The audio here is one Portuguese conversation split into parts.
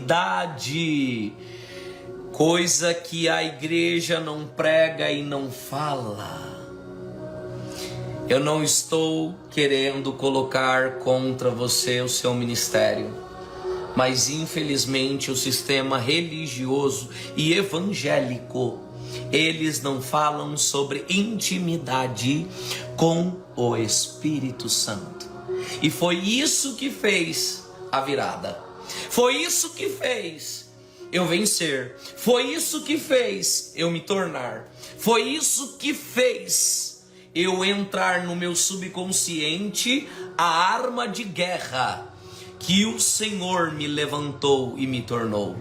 intimidade, coisa que a igreja não prega e não fala. Eu não estou querendo colocar contra você o seu ministério, mas infelizmente o sistema religioso e evangélico, eles não falam sobre intimidade com o Espírito Santo. E foi isso que fez a virada. Foi isso que fez eu vencer. Foi isso que fez eu me tornar. Foi isso que fez eu entrar no meu subconsciente a arma de guerra que o Senhor me levantou e me tornou.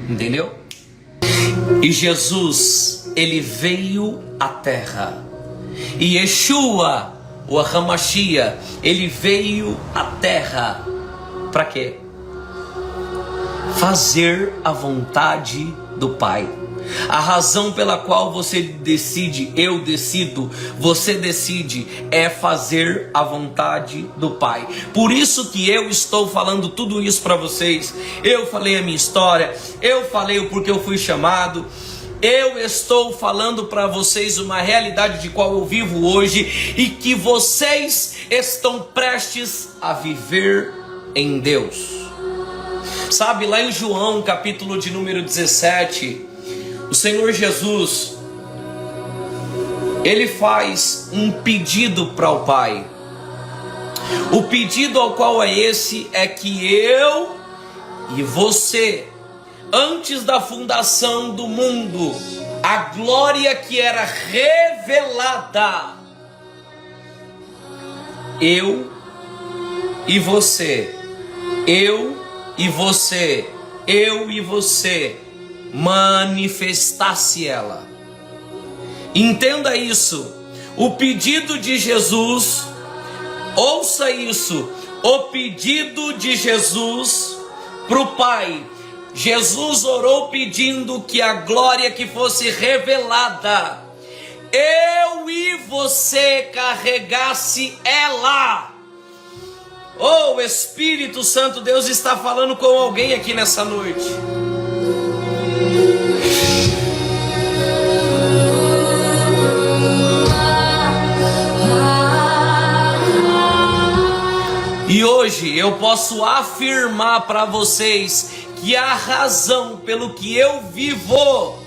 Entendeu? E Jesus, ele veio à terra. E Yeshua, o Hamashia, ele veio à terra. Para quê? Fazer a vontade do Pai. A razão pela qual você decide, eu decido, você decide, é fazer a vontade do Pai. Por isso que eu estou falando tudo isso para vocês. Eu falei a minha história, eu falei o porquê eu fui chamado. Eu estou falando para vocês uma realidade de qual eu vivo hoje e que vocês estão prestes a viver em Deus. Sabe, lá em João, capítulo de número 17, o Senhor Jesus, ele faz um pedido para o Pai. O pedido ao qual é esse é que eu e você, antes da fundação do mundo, a glória que era revelada, eu e você, manifestasse ela. Entenda isso. O pedido de Jesus, ouça isso, o pedido de Jesus para o Pai. Jesus orou pedindo que a glória que fosse revelada, eu e você carregasse ela. Oh, Espírito Santo, Deus está falando com alguém aqui nessa noite. E hoje eu posso afirmar para vocês que a razão pelo que eu vivo,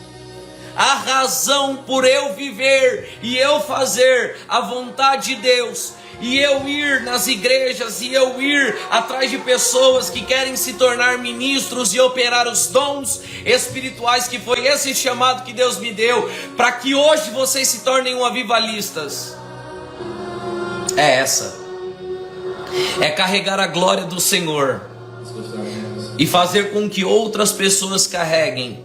a razão por eu viver e eu fazer a vontade de Deus, e eu ir nas igrejas, e eu ir atrás de pessoas que querem se tornar ministros e operar os dons espirituais, que foi esse chamado que Deus me deu, para que hoje vocês se tornem um avivalistas, é essa. É carregar a glória do Senhor e fazer com que outras pessoas carreguem.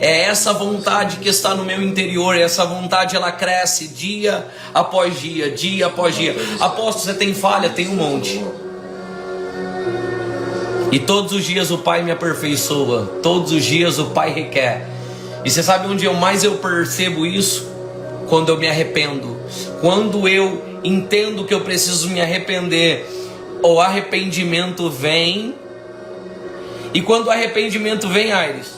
É essa vontade que está no meu interior. E essa vontade, ela cresce dia após dia, dia após dia. Apóstolo, você tem falha? Tem um monte. E todos os dias o Pai me aperfeiçoa. Todos os dias o Pai requer. E você sabe onde eu percebo isso? Quando eu me arrependo. Quando eu entendo que eu preciso me arrepender, o arrependimento vem. E quando o arrependimento vem, Aires,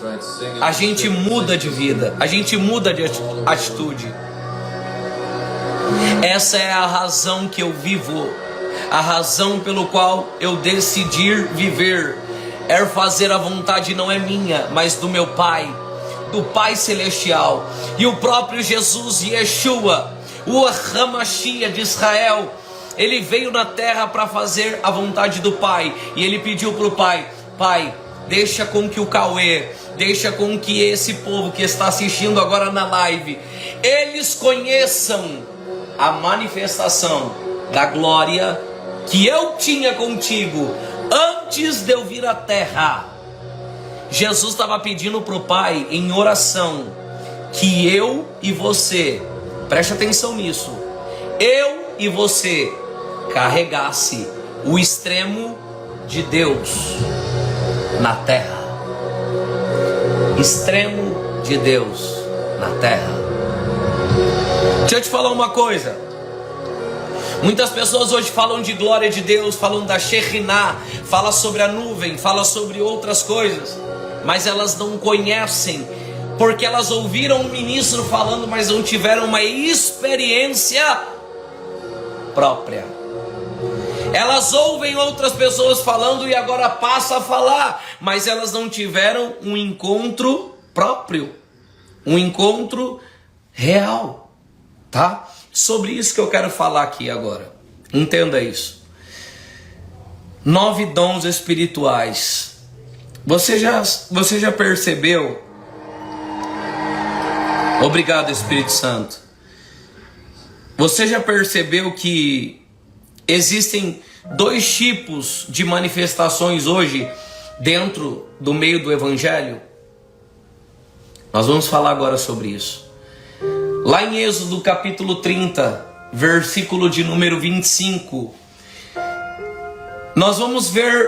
a gente muda de vida, a gente muda de atitude. Essa é a razão que eu vivo, a razão pelo qual eu decidi viver. É fazer a vontade, não é minha, mas do meu Pai, do Pai Celestial. E o próprio Jesus, Yeshua, o Hamashia de Israel, ele veio na terra para fazer a vontade do Pai. E ele pediu para o Pai: Pai, deixa com que o Cauê, deixa com que esse povo que está assistindo agora na live, eles conheçam a manifestação da glória que eu tinha contigo antes de eu vir à terra. Jesus estava pedindo para o Pai em oração que eu e você, preste atenção nisso, eu e você carregasse o extremo de Deus na terra. Extremo de Deus na terra. Deixa eu te falar uma coisa. Muitas pessoas hoje falam de glória de Deus, falam da Shekinah, falam sobre a nuvem, falam sobre outras coisas, mas elas não conhecem, porque elas ouviram um ministro falando, mas não tiveram uma experiência própria. Elas ouvem outras pessoas falando e agora passam a falar, mas elas não tiveram um encontro próprio, um encontro real, tá? Sobre isso que eu quero falar aqui agora. Entenda isso. 9 dons espirituais. Você já percebeu? Obrigado, Espírito Santo. Você já percebeu que existem 2 tipos de manifestações hoje dentro do meio do Evangelho? Nós vamos falar agora sobre isso. Lá em Êxodo capítulo 30, versículo de número 25, nós vamos ver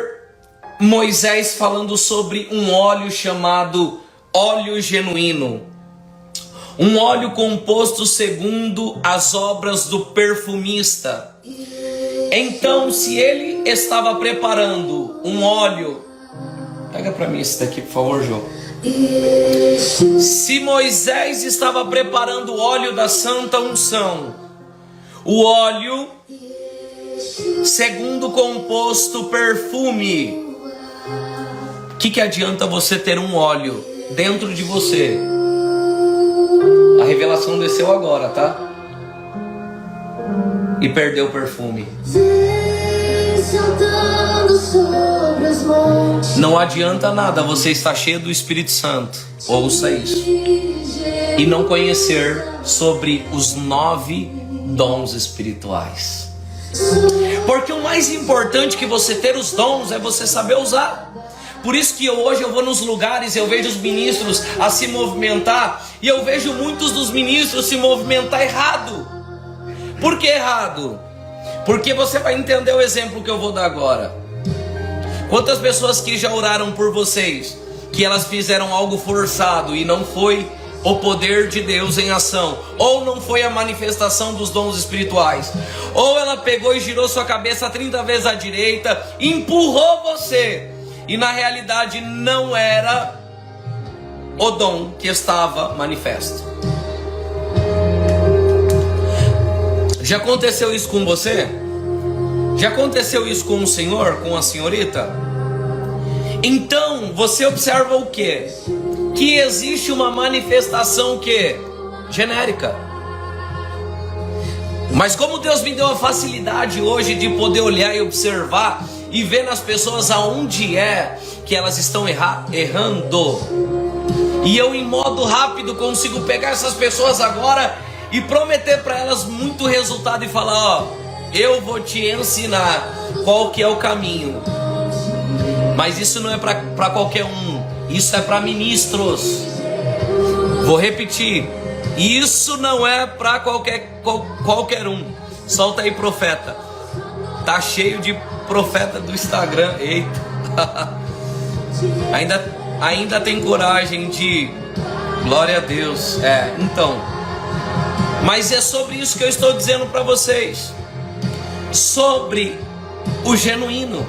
Moisés falando sobre um óleo chamado óleo genuíno. Um óleo composto segundo as obras do perfumista. Então, se ele estava preparando um óleo, pega para mim esse daqui, por favor, João. Se Moisés estava preparando o óleo da santa unção, o óleo segundo composto perfume, o que adianta você ter um óleo dentro de você? A revelação desceu agora, tá? E perdeu o perfume. Não adianta nada você estar cheio do Espírito Santo, ouça isso, e não conhecer sobre os 9 dons espirituais. Porque o mais importante que você ter os dons é você saber usar. Por isso que hoje eu vou nos lugares, eu vejo os ministros a se movimentar, e eu vejo muitos dos ministros se movimentar errado. Por que errado? Porque você vai entender o exemplo que eu vou dar agora. Quantas pessoas que já oraram por vocês, que elas fizeram algo forçado e não foi o poder de Deus em ação, ou não foi a manifestação dos dons espirituais, ou ela pegou e girou sua cabeça 30 vezes à direita, empurrou você, e na realidade não era o dom que estava manifesto. Já aconteceu isso com você? Já aconteceu isso com o senhor, com a senhorita? Então você observa o quê? Que existe uma manifestação que genérica. Mas como Deus me deu a facilidade hoje de poder olhar e observar e ver nas pessoas aonde é que elas estão errando, e eu em modo rápido consigo pegar essas pessoas agora e prometer para elas muito resultado e falar: ó, eu vou te ensinar qual que é o caminho. Mas isso não é para qualquer um, isso é para ministros. Vou repetir, isso não é para qualquer um. Solta aí, profeta. Tá cheio de profeta do Instagram. Eita. Ainda tem coragem de... Glória a Deus. Então, mas é sobre isso que eu estou dizendo para vocês, sobre o genuíno,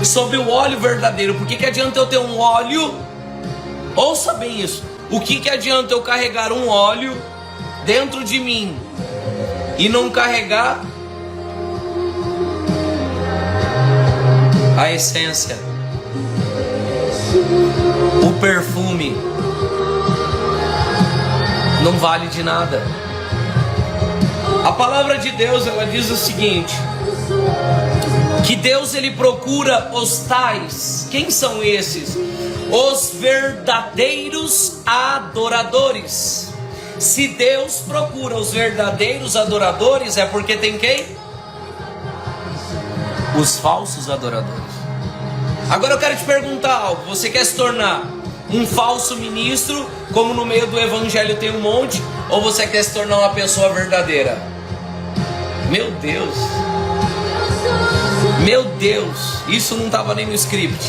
sobre o óleo verdadeiro. Por que adianta eu ter um óleo? Ouça bem isso. O que adianta eu carregar um óleo dentro de mim e não carregar a essência, o perfume? Não vale de nada. A palavra de Deus, ela diz o seguinte, que Deus, ele procura os tais. Quem são esses? Os verdadeiros adoradores. Se Deus procura os verdadeiros adoradores, é porque tem quem? Os falsos adoradores. Agora eu quero te perguntar algo. Você quer se tornar um falso ministro, como no meio do evangelho tem um monte, ou você quer se tornar uma pessoa verdadeira? Meu Deus, meu Deus, isso não estava nem no script.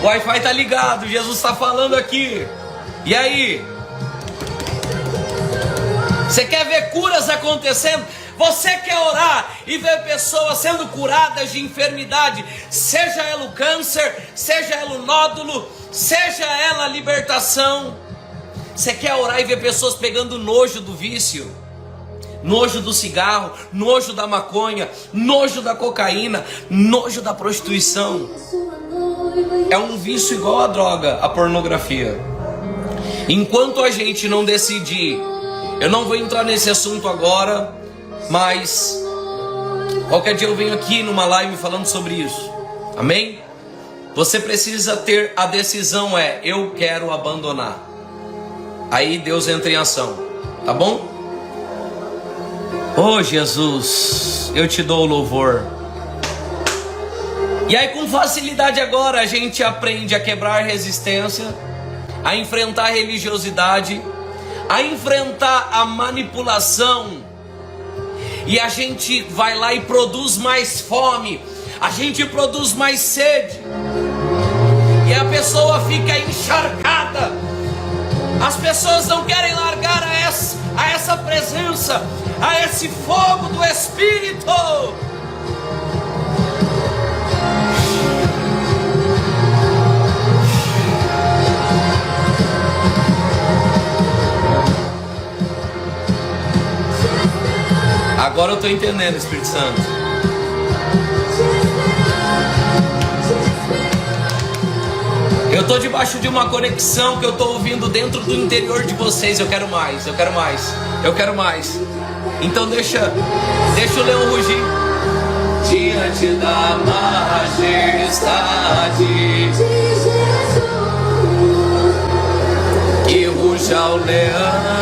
O Wi-Fi tá ligado, Jesus está falando aqui. E aí? Você quer ver curas acontecendo? Você quer orar e ver pessoas sendo curadas de enfermidade, seja ela o câncer, seja ela o nódulo, seja ela a libertação. Você quer orar e ver pessoas pegando nojo do vício, nojo do cigarro, nojo da maconha, nojo da cocaína, nojo da prostituição. É um vício igual a droga, a pornografia. Enquanto a gente não decidir, eu não vou entrar nesse assunto agora, mas qualquer dia eu venho aqui numa live falando sobre isso. Amém? Você precisa ter a decisão, eu quero abandonar. Aí Deus entra em ação, tá bom? Oh Jesus, eu te dou o louvor. E aí com facilidade agora a gente aprende a quebrar resistência, a enfrentar a religiosidade, a enfrentar a manipulação. E a gente vai lá e produz mais fome, a gente produz mais sede, e a pessoa fica encharcada. As pessoas não querem largar a essa presença, a esse fogo do Espírito. Agora eu estou entendendo, Espírito Santo. Eu estou debaixo de uma conexão que eu estou ouvindo dentro do interior de vocês. Eu quero mais, eu quero mais, eu quero mais. Então deixa o leão rugir. Diante da majestade de Jesus, que ruja o leão.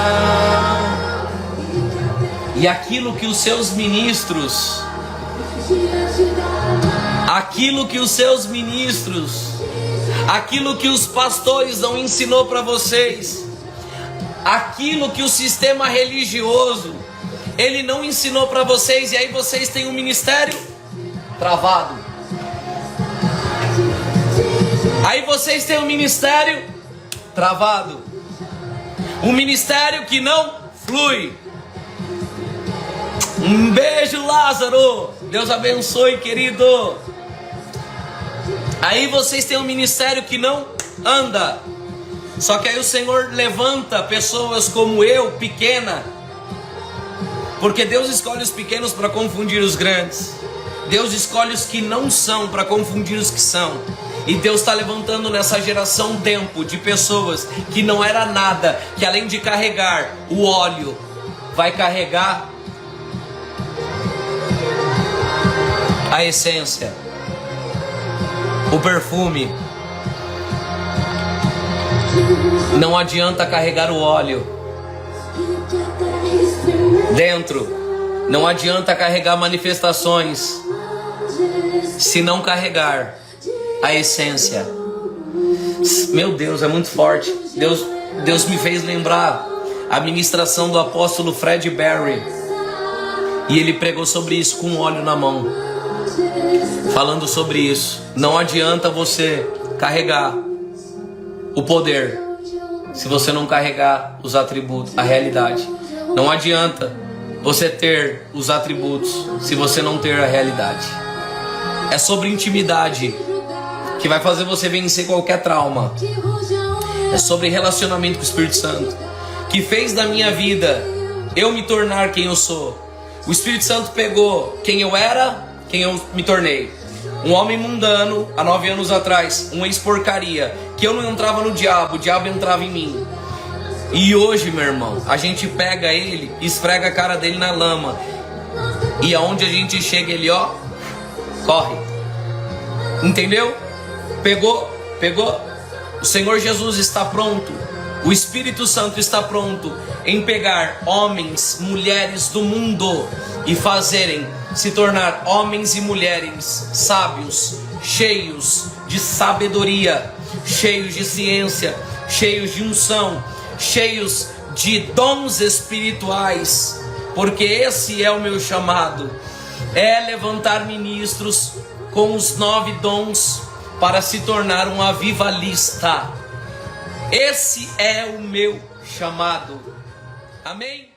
E aquilo que os seus ministros, aquilo que os pastores não ensinou para vocês, aquilo que o sistema religioso ele não ensinou para vocês, e aí vocês têm um ministério travado. Aí vocês têm um ministério travado, um ministério que não flui. Um beijo, Lázaro. Deus abençoe, querido. Aí vocês têm um ministério que não anda. Só que aí o Senhor levanta pessoas como eu, pequena, porque Deus escolhe os pequenos para confundir os grandes. Deus escolhe os que não são para confundir os que são. E Deus está levantando nessa geração tempo de pessoas que não era nada, que além de carregar o óleo, vai carregar a essência, o perfume. Não adianta carregar o óleo dentro, não adianta carregar manifestações se não carregar a essência. Meu Deus, é muito forte. Deus me fez lembrar a ministração do apóstolo Fred Berry, e ele pregou sobre isso com óleo na mão, falando sobre isso. Não adianta você carregar o poder se você não carregar os atributos, a realidade. Não adianta você ter os atributos se você não ter a realidade. É sobre intimidade que vai fazer você vencer qualquer trauma. É sobre relacionamento com o Espírito Santo, que fez da minha vida eu me tornar quem eu sou. O Espírito Santo pegou quem eu era, quem eu me tornei. Um homem mundano, há 9 anos atrás, um ex-porcaria, que eu não entrava no diabo, o diabo entrava em mim. E hoje, meu irmão, a gente pega ele, esfrega a cara dele na lama, e aonde a gente chega, ele corre. Entendeu? Pegou. O Senhor Jesus está pronto, o Espírito Santo está pronto em pegar homens, mulheres do mundo e fazerem se tornar homens e mulheres sábios, cheios de sabedoria, cheios de ciência, cheios de unção, cheios de dons espirituais, porque esse é o meu chamado, é levantar ministros com os 9 dons para se tornar um avivalista. Esse é o meu chamado. Amém?